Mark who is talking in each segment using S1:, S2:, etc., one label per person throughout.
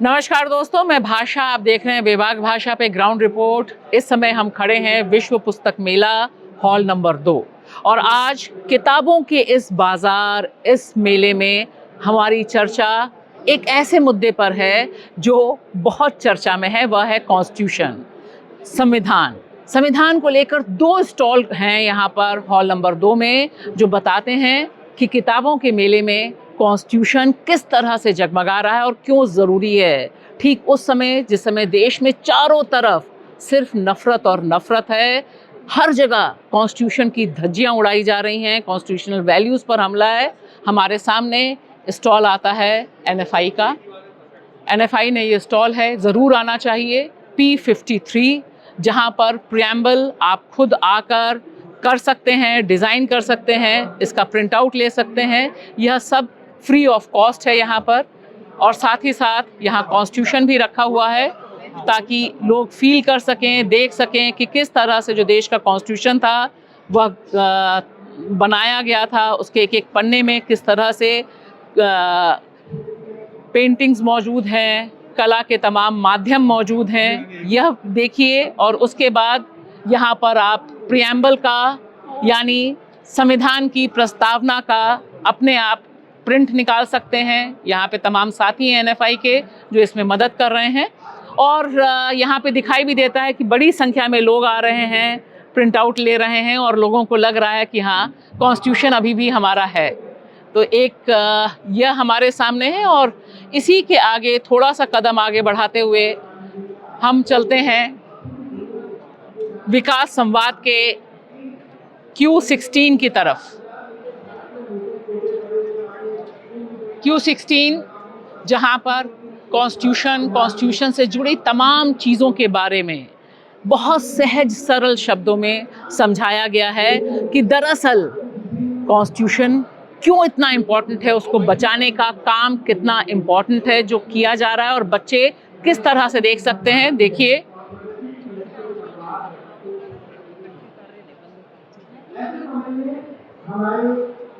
S1: नमस्कार दोस्तों, मैं भाषा, आप देख रहे हैं बेबाक भाषा पे ग्राउंड रिपोर्ट। इस समय हम खड़े हैं विश्व पुस्तक मेला हॉल नंबर 2 और आज किताबों के इस बाजार, इस मेले में हमारी चर्चा एक ऐसे मुद्दे पर है जो बहुत चर्चा में है, वह है कॉन्स्टिट्यूशन, संविधान। संविधान को लेकर 2 स्टॉल हैं यहाँ पर हॉल नंबर 2 में, जो बताते हैं कि किताबों के मेले में कॉन्स्टिट्यूशन किस तरह से जगमगा रहा है और क्यों ज़रूरी है। ठीक उस समय जिस समय देश में चारों तरफ सिर्फ नफ़रत और नफ़रत है, हर जगह कॉन्स्टिट्यूशन की धज्जियाँ उड़ाई जा रही हैं, कॉन्स्टिट्यूशनल वैल्यूज़ पर हमला है। हमारे सामने स्टॉल आता है एनएफआई का। एनएफआई ने ये स्टॉल है, ज़रूर आना चाहिए, P53, जहाँ पर प्रियम्बल आप खुद आकर कर सकते हैं, डिज़ाइन कर सकते हैं, इसका प्रिंट आउट ले सकते हैं। यह सब फ्री ऑफ कॉस्ट है यहाँ पर, और साथ ही साथ यहाँ कॉन्स्टिट्यूशन भी रखा हुआ है ताकि लोग फील कर सकें, देख सकें कि किस तरह से जो देश का कॉन्स्टिट्यूशन था वह बनाया गया था। उसके एक एक पन्ने में किस तरह से पेंटिंग्स मौजूद हैं, कला के तमाम माध्यम मौजूद हैं, यह देखिए। और उसके बाद यहाँ पर आप प्रियम्बल का यानी संविधान की प्रस्तावना का अपने आप प्रिंट निकाल सकते हैं। यहाँ पे तमाम साथी हैं एनएफआई के जो इसमें मदद कर रहे हैं, और यहाँ पे दिखाई भी देता है कि बड़ी संख्या में लोग आ रहे हैं, प्रिंट आउट ले रहे हैं, और लोगों को लग रहा है कि हाँ, कॉन्स्टिट्यूशन अभी भी हमारा है। तो एक यह हमारे सामने है, और इसी के आगे थोड़ा सा कदम आगे बढ़ाते हुए हम चलते हैं विकास संवाद के Q16 की तरफ। Q16 जहाँ पर कॉन्स्टिट्यूशन से जुड़ी तमाम चीज़ों के बारे में बहुत सहज सरल शब्दों में समझाया गया है कि दरअसल कॉन्स्टिट्यूशन क्यों इतना इम्पोर्टेंट है, उसको बचाने का काम कितना इम्पोर्टेंट है जो किया जा रहा है, और बच्चे किस तरह से देख सकते हैं। देखिए,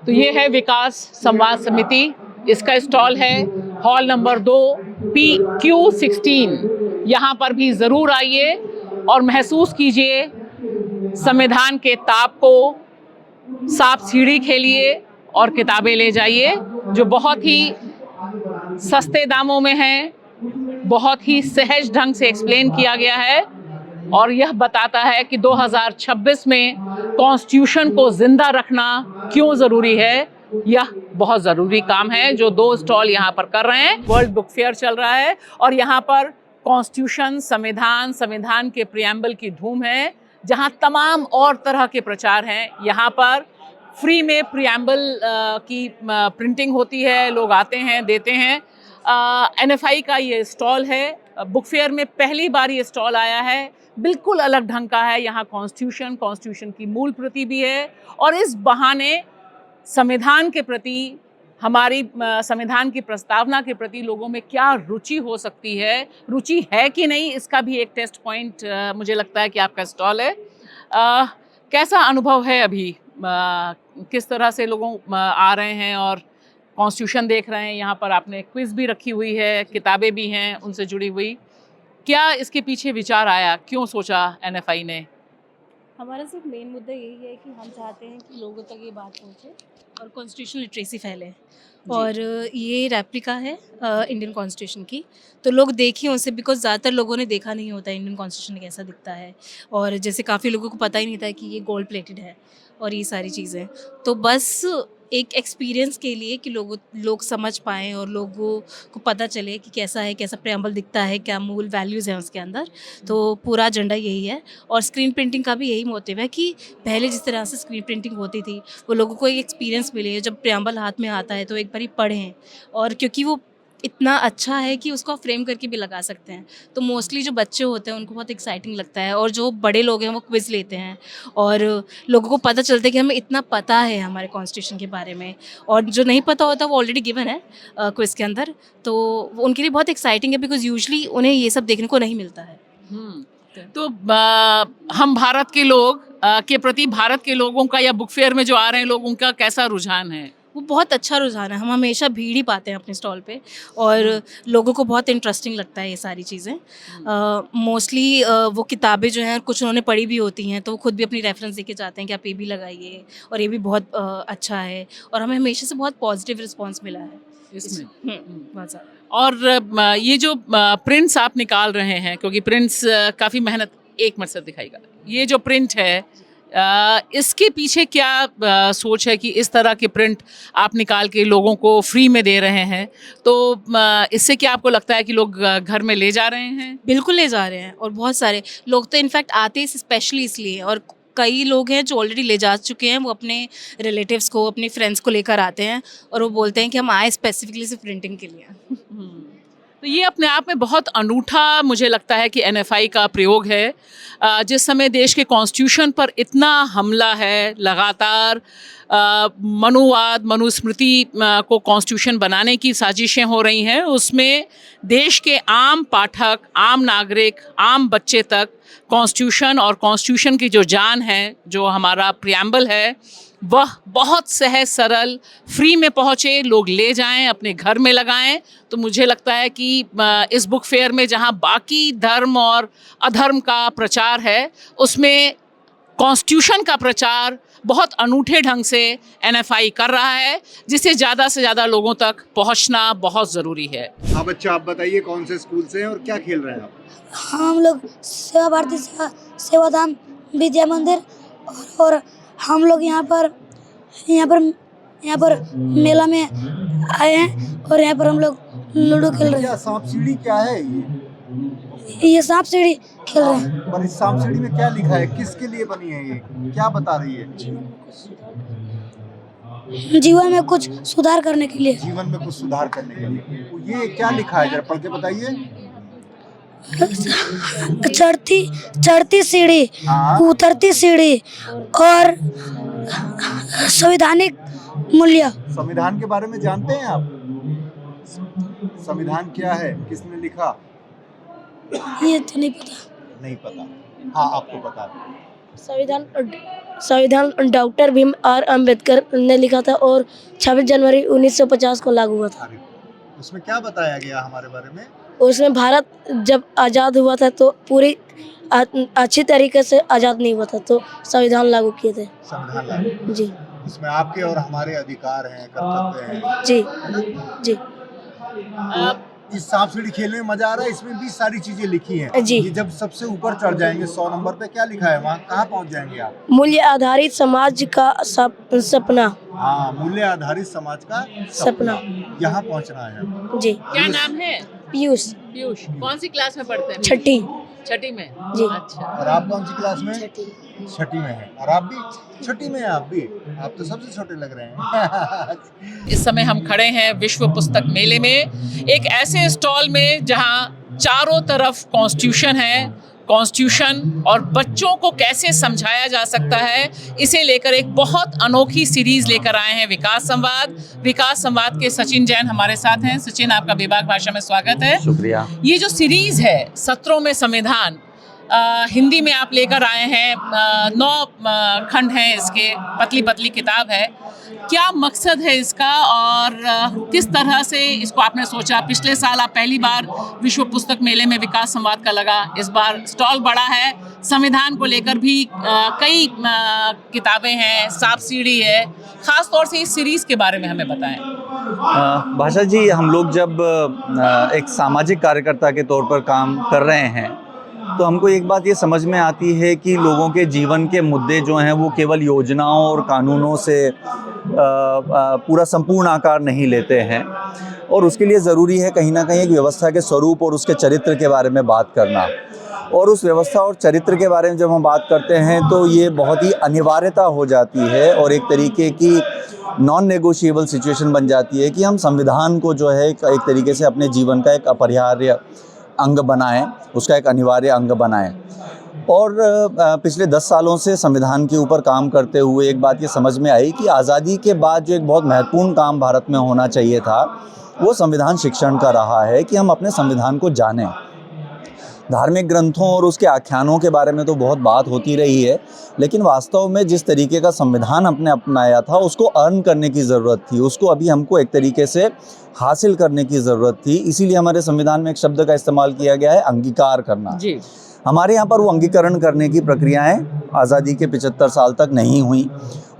S1: तो ये है विकास संवाद समिति, इसका स्टॉल है हॉल नंबर 2 Q16। यहाँ पर भी ज़रूर आइए और महसूस कीजिए संविधान के ताप को, सांप सीढ़ी खेलिए और किताबें ले जाइए जो बहुत ही सस्ते दामों में हैं, बहुत ही सहज ढंग से एक्सप्लेन किया गया है, और यह बताता है कि 2026 में कॉन्स्टिट्यूशन को जिंदा रखना क्यों ज़रूरी है। यह बहुत ज़रूरी काम है जो 2 स्टॉल यहाँ पर कर रहे हैं। वर्ल्ड बुक फेयर चल रहा है और यहाँ पर कॉन्स्टिट्यूशन, संविधान के प्रियम्बल की धूम है, जहाँ तमाम और तरह के प्रचार हैं। यहाँ पर फ्री में प्रियम्बल की प्रिंटिंग होती है, लोग आते हैं, देते हैं। एनएफआई का ये स्टॉल है, बुक फेयर में पहली बार ये स्टॉल आया है, बिल्कुल अलग ढंग का है। यहाँ कॉन्स्टिट्यूशन की मूल प्रति भी है, और इस बहाने संविधान के प्रति, हमारी संविधान की प्रस्तावना के प्रति लोगों में क्या रुचि हो सकती है, रुचि है कि नहीं, इसका भी एक टेस्ट पॉइंट मुझे लगता है कि आपका स्टॉल है। कैसा अनुभव है अभी, किस तरह से लोगों आ रहे हैं और कॉन्स्टिट्यूशन देख रहे हैं? यहाँ पर आपने क्विज़ भी रखी हुई है, किताबें भी हैं उनसे जुड़ी हुई। क्या इसके पीछे विचार आया, क्यों सोचा एनएफआई ने?
S2: हमारा सिर्फ मेन मुद्दा यही है कि हम चाहते हैं कि लोगों तक ये बात पहुंचे और कॉन्स्टिट्यूशनल लिटरेसी फैले। और ये रेप्लिका है इंडियन कॉन्स्टिट्यूशन की, तो लोग देखें उसे, बिकॉज ज़्यादातर लोगों ने देखा नहीं होता इंडियन कॉन्स्टिट्यूशन कैसा दिखता है, और जैसे काफ़ी लोगों को पता ही नहीं था कि ये गोल्ड प्लेटेड है और ये सारी चीज़ें। तो बस एक एक्सपीरियंस के लिए कि लोग समझ पाएँ और लोगों को पता चले कि कैसा है, कैसा प्रेम्बल दिखता है, क्या मूल वैल्यूज़ हैं उसके अंदर। तो पूरा एजेंडा यही है, और स्क्रीन प्रिंटिंग का भी यही मोटिव है कि पहले जिस तरह से स्क्रीन प्रिंटिंग होती थी वो लोगों को एक एक्सपीरियंस मिले, जब प्रेम्बल हाथ में आता है तो एक बारी पढ़ें, और क्योंकि वो इतना अच्छा है कि उसको आप फ्रेम करके भी लगा सकते हैं, तो मोस्टली जो बच्चे होते हैं उनको बहुत एक्साइटिंग लगता है, और जो बड़े लोग हैं वो क्विज़ लेते हैं, और लोगों को पता चलता है कि हमें इतना पता है हमारे कॉन्स्टिट्यूशन के बारे में, और जो नहीं पता होता वो ऑलरेडी गिवन है क्विज़ के अंदर, तो उनके लिए बहुत एक्साइटिंग है, बिकॉज यूजली उन्हें ये सब देखने को नहीं मिलता है।
S1: तो हम भारत के लोग के प्रति, भारत के लोगों का या बुक फेयर में जो आ रहे हैं लोग, उनका कैसा रुझान है?
S2: वो बहुत अच्छा रुझान है। हम हमेशा भीड़ ही पाते हैं अपने स्टॉल पे और लोगों को बहुत इंटरेस्टिंग लगता है ये सारी चीज़ें। मोस्टली वो किताबें जो हैं कुछ उन्होंने पढ़ी भी होती हैं, तो वो खुद भी अपनी रेफरेंस देके जाते हैं कि आप ये भी लगाइए और ये भी बहुत अच्छा है, और हमें हमेशा से बहुत पॉजिटिव रिस्पॉन्स मिला है
S1: इसमें
S2: बहुत ज़्यादा।
S1: और ये जो प्रिंट्स आप निकाल रहे हैं, क्योंकि प्रिंट्स काफ़ी मेहनत, एक मिनट से दिखाएगा, ये जो प्रिंट है इसके पीछे क्या सोच है कि इस तरह के प्रिंट आप निकाल के लोगों को फ्री में दे रहे हैं, तो इससे क्या आपको लगता है कि लोग घर में ले जा रहे हैं?
S2: बिल्कुल ले जा रहे हैं, और बहुत सारे लोग तो इनफैक्ट आते हैं स्पेशली इसलिए, और कई लोग हैं जो ऑलरेडी ले जा चुके हैं। वो अपने रिलेटिव्स को, अपने फ्रेंड्स को लेकर आते हैं और वो बोलते हैं कि हम आए स्पेसिफिकली सिर्फ प्रिंटिंग के लिए।
S1: तो ये अपने आप में बहुत अनूठा मुझे लगता है कि एनएफआई का प्रयोग है। जिस समय देश के कॉन्स्टिट्यूशन पर इतना हमला है, लगातार मनुवाद, मनुस्मृति को कॉन्स्टिट्यूशन बनाने की साजिशें हो रही हैं, उसमें देश के आम पाठक, आम नागरिक, आम बच्चे तक कॉन्स्टिट्यूशन और कॉन्स्टिट्यूशन की जो जान है, जो हमारा प्रियम्बल है, वह बहुत सहज सरल फ्री में पहुँचे, लोग ले जाएं, अपने घर में लगाएं। तो मुझे लगता है कि इस बुक फेयर में जहां बाकी धर्म और अधर्म का प्रचार है, उसमें कॉन्स्टिट्यूशन का प्रचार बहुत अनूठे ढंग से एनएफआई कर रहा है, जिससे ज़्यादा से ज़्यादा लोगों तक पहुंचना बहुत ज़रूरी है।
S3: हाँ बच्चा, आप बताइए कौन से स्कूल से हैं और क्या खेल रहे हैं आप?
S4: हम लोग सेवा भारती सेवाधाम विद्या मंदिर, और हम लोग यहाँ पर मेला में आए हैं और यहाँ पर हम लोग लूडो खेल रहे
S3: क्या सांप सीढ़ी क्या है
S4: हैं। ये सांप सीढ़ी खेल रहे हैं।
S3: पर इस सांप सीढ़ी में क्या लिखा है, किसके लिए बनी है, ये क्या बता रही है?
S4: जीवन में कुछ सुधार करने के लिए।
S3: जीवन में कुछ सुधार करने के लिए। तो ये क्या लिखा है, जरा पढ़ के बताइए।
S4: चढ़ती सीढ़ी,
S3: हाँ।
S4: उतरती सीढ़ी और संवैधानिक मूल्य।
S3: संविधान के बारे में जानते हैं आप? संविधान क्या है, किसने लिखा?
S4: ये तो नहीं पता।
S3: नहीं पता। हाँ, आपको पता है।
S4: संविधान डॉक्टर भीम आर अम्बेडकर ने लिखा था और 26 जनवरी 1950 को लागू हुआ था।
S3: उसमें क्या बताया गया हमारे बारे में?
S4: उसमें भारत जब आज़ाद हुआ था तो पूरी अच्छी तरीके से आज़ाद नहीं हुआ था, तो संविधान लागू किए थे।
S3: संविधान लागू।
S4: जी।
S3: इसमें आपके और हमारे अधिकार हैं, कर्तव्य हैं।
S4: जी जी।
S3: इस सांप सीढ़ी खेलने में मजा आ रहा है, इसमें भी सारी चीजें लिखी हैं।
S4: जी।
S3: ये जब सबसे ऊपर चढ़ जाएंगे 100 नंबर पे, क्या लिखा है वहाँ, कहाँ पहुँच जाएंगे आप?
S4: मूल्य आधारित समाज का सपना।
S3: हाँ, मूल्य आधारित समाज का
S4: सपना।
S3: यहाँ पहुँचना है।
S4: जी।
S1: क्या नाम है?
S4: पीयूष।
S1: पीयूष। कौन सी क्लास में पढ़ते हैं? छठी में।
S4: जी।
S1: अच्छा।
S3: और आप कौन सी क्लास में? छठी में है। और आप भी छठी में हैं? आप भी? आप तो सबसे छोटे लग रहे हैं।
S1: इस समय हम खड़े हैं विश्व पुस्तक मेले में, एक ऐसे स्टॉल में जहां चारों तरफ कॉन्स्टिट्यूशन है। कॉन्स्टिट्यूशन और बच्चों को कैसे समझाया जा सकता है, इसे लेकर एक बहुत अनोखी सीरीज लेकर आए हैं विकास संवाद। विकास संवाद के सचिन जैन हमारे साथ हैं। सचिन, आपका बेबाक भाषा में स्वागत है।
S5: शुक्रिया।
S1: ये जो सीरीज है सत्रों में संविधान, हिंदी में आप लेकर आए हैं, 9 खंड हैं इसके, पतली पतली किताब है। क्या मकसद है इसका और किस तरह से इसको आपने सोचा? पिछले साल आप पहली बार विश्व पुस्तक मेले में विकास संवाद का लगा, इस बार स्टॉल बड़ा है, संविधान को लेकर भी कई किताबें हैं, सांप सीढ़ी है। खास तौर से इस सीरीज के बारे में हमें बताएं।
S5: भाषा जी, हम लोग जब एक सामाजिक कार्यकर्ता के तौर पर काम कर रहे हैं, तो हमको एक बात ये समझ में आती है कि लोगों के जीवन के मुद्दे जो हैं वो केवल योजनाओं और कानूनों से पूरा संपूर्ण आकार नहीं लेते हैं, और उसके लिए ज़रूरी है कहीं ना कहीं एक व्यवस्था के स्वरूप और उसके चरित्र के बारे में बात करना। और उस व्यवस्था और चरित्र के बारे में जब हम बात करते हैं तो ये बहुत ही अनिवार्यता हो जाती है और एक तरीके की नॉन नेगोशिएबल सिचुएशन बन जाती है कि हम संविधान को जो है एक तरीके से अपने जीवन का एक अपरिहार्य अंग बनाएं, उसका एक अनिवार्य अंग बनाएं। और पिछले 10 सालों से संविधान के ऊपर काम करते हुए एक बात ये समझ में आई कि आज़ादी के बाद जो एक बहुत महत्वपूर्ण काम भारत में होना चाहिए था, वो संविधान शिक्षण का रहा है कि हम अपने संविधान को जानें। धार्मिक ग्रंथों और उसके आख्यानों के बारे में तो बहुत बात होती रही है, लेकिन वास्तव में जिस तरीके का संविधान हमने अपनाया था उसको अर्न करने की ज़रूरत थी, उसको अभी हमको एक तरीके से हासिल करने की ज़रूरत थी। इसीलिए हमारे संविधान में एक शब्द का इस्तेमाल किया गया है, अंगीकार करना।
S1: जी।
S5: हमारे यहाँ पर वो अंगीकरण करने की प्रक्रियाएं आज़ादी के 75 साल तक नहीं हुई,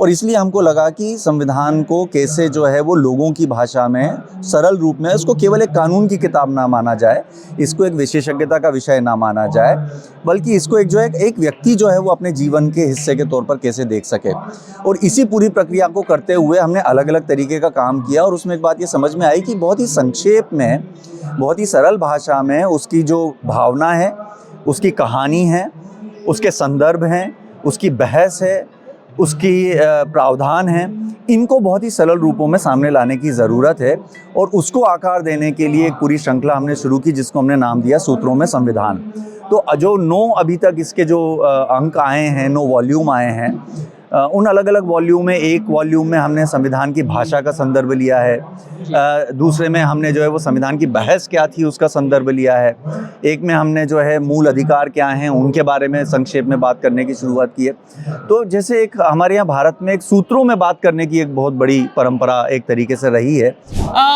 S5: और इसलिए हमको लगा कि संविधान को कैसे जो है वो लोगों की भाषा में सरल रूप में, इसको केवल एक कानून की किताब ना माना जाए, इसको एक विशेषज्ञता का विषय ना माना जाए, बल्कि इसको एक व्यक्ति जो है वो अपने जीवन के हिस्से के तौर पर कैसे देख सके। और इसी पूरी प्रक्रिया को करते हुए हमने अलग अलग तरीके का काम किया, और उसमें एक बात ये समझ में आई कि बहुत ही संक्षेप में, बहुत ही सरल भाषा में उसकी जो भावना है, उसकी कहानी है, उसके संदर्भ हैं, उसकी बहस है, उसकी प्रावधान है, इनको बहुत ही सरल रूपों में सामने लाने की ज़रूरत है। और उसको आकार देने के लिए एक पूरी श्रृंखला हमने शुरू की जिसको हमने नाम दिया सूत्रों में संविधान। तो जो 9 अभी तक इसके जो अंक आए हैं, 9 वॉल्यूम आए हैं, उन अलग अलग वॉल्यूम में, एक वॉल्यूम में हमने संविधान की भाषा का संदर्भ लिया है, दूसरे में हमने जो है वो संविधान की बहस क्या थी उसका संदर्भ लिया है, एक में हमने जो है मूल अधिकार क्या हैं उनके बारे में संक्षेप में बात करने की शुरुआत की है। तो जैसे एक हमारे यहाँ भारत में एक सूत्रों में बात करने की एक बहुत बड़ी परंपरा एक तरीके से रही है।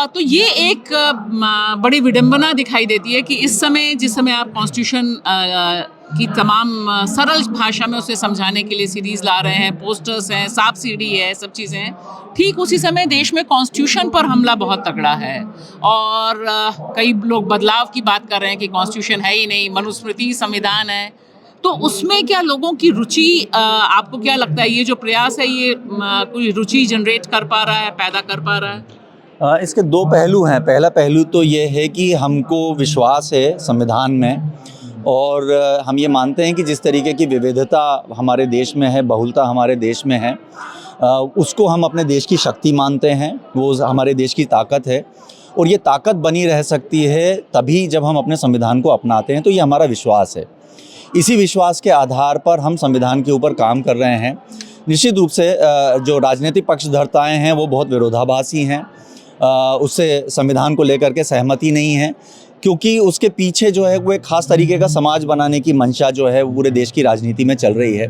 S1: तो ये एक बड़ी विडंबना दिखाई देती है कि इस समय, जिस समय आप कॉन्स्टिट्यूशन की तमाम सरल भाषा में उसे समझाने के लिए सीरीज ला रहे हैं, पोस्टर्स हैं, सांप सीढ़ी है, सब चीज़ें हैं, ठीक उसी समय देश में कॉन्स्टिट्यूशन पर हमला बहुत तगड़ा है। और कई लोग बदलाव की बात कर रहे हैं कि कॉन्स्टिट्यूशन है ही नहीं, मनुस्मृति संविधान है। तो उसमें क्या लोगों की रुचि, आपको क्या लगता है ये जो प्रयास है ये कोई रुचि जनरेट कर पा रहा है, पैदा कर पा रहा है?
S5: इसके 2 पहलू हैं। पहला पहलू तो ये है कि हमको विश्वास है संविधान में, और हम ये मानते हैं कि जिस तरीके की विविधता हमारे देश में है, बहुलता हमारे देश में है, उसको हम अपने देश की शक्ति मानते हैं, वो हमारे देश की ताकत है। और ये ताकत बनी रह सकती है तभी जब हम अपने संविधान को अपनाते हैं। तो ये हमारा विश्वास है। इसी विश्वास के आधार पर हम संविधान के ऊपर काम कर रहे हैं। निश्चित रूप से जो राजनीतिक पक्षधरताएँ हैं वो बहुत विरोधाभासी हैं, उससे संविधान को लेकर के सहमति नहीं है, क्योंकि उसके पीछे जो है वो एक ख़ास तरीके का समाज बनाने की मंशा जो है वो पूरे देश की राजनीति में चल रही है।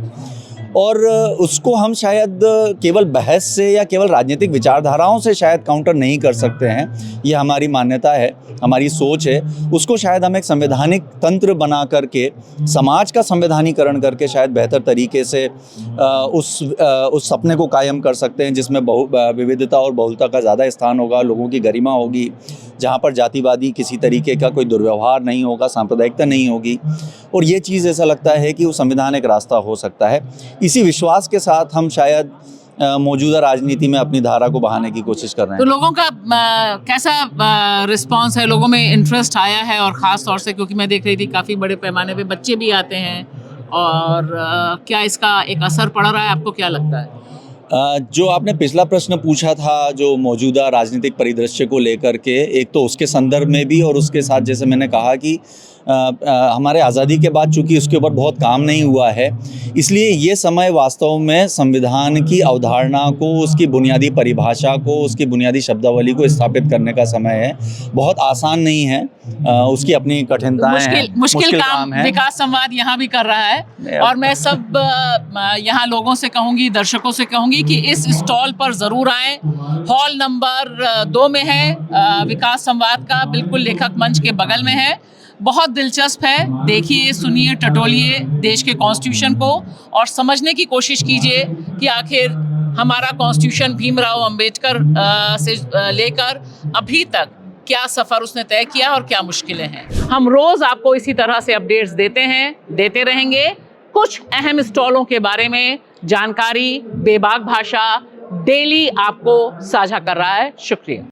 S5: और उसको हम शायद केवल बहस से या केवल राजनीतिक विचारधाराओं से शायद काउंटर नहीं कर सकते हैं। ये हमारी मान्यता है, हमारी सोच है। उसको शायद हम एक संवैधानिक तंत्र बना करके, समाज का संवैधानीकरण करके शायद बेहतर तरीके से उस सपने को कायम कर सकते हैं जिसमें विविधता और बहुलता का ज़्यादा स्थान होगा, लोगों की गरिमा होगी, जहाँ पर जातिवादी किसी तरीके का कोई दुर्व्यवहार नहीं होगा, सांप्रदायिकता नहीं होगी। और ये चीज़ ऐसा लगता है कि वो संविधान एक रास्ता हो सकता है। इसी विश्वास के साथ हम शायद मौजूदा राजनीति में अपनी धारा को बहाने की कोशिश कर रहे हैं।
S1: तो लोगों का कैसा रिस्पांस है? लोगों में इंटरेस्ट आया है? और ख़ास तौर से क्योंकि मैं देख रही थी काफ़ी बड़े पैमाने पे बच्चे भी आते हैं, और क्या इसका एक असर पड़ रहा है? आपको क्या लगता है?
S5: जो आपने पिछला प्रश्न पूछा था जो मौजूदा राजनीतिक परिदृश्य को लेकर के, एक तो उसके संदर्भ में भी, और उसके साथ जैसे मैंने कहा कि हमारे आज़ादी के बाद चूँकि उसके ऊपर बहुत काम नहीं हुआ है, इसलिए ये समय वास्तव में संविधान की अवधारणा को, उसकी बुनियादी परिभाषा को, उसकी बुनियादी शब्दावली को स्थापित करने का समय है। बहुत आसान नहीं है, उसकी अपनी कठिनताएं हैं,
S1: मुश्किल काम है। विकास संवाद यहाँ भी कर रहा है, और मैं सब यहाँ लोगों से कहूँगी, दर्शकों से कहूँगी कि इस स्टॉल पर ज़रूर आएँ। हॉल नंबर 2 में है विकास संवाद का, बिल्कुल लेखक मंच के बगल में है। बहुत दिलचस्प है, देखिए, सुनिए, टटोलिए देश के कॉन्स्टिट्यूशन को और समझने की कोशिश कीजिए कि आखिर हमारा कॉन्स्टिट्यूशन भीमराव अंबेडकर से लेकर अभी तक क्या सफ़र उसने तय किया और क्या मुश्किलें हैं। हम रोज़ आपको इसी तरह से अपडेट्स देते हैं, देते रहेंगे। कुछ अहम स्टॉलों के बारे में जानकारी बेबाक भाषा डेली आपको साझा कर रहा है। शुक्रिया।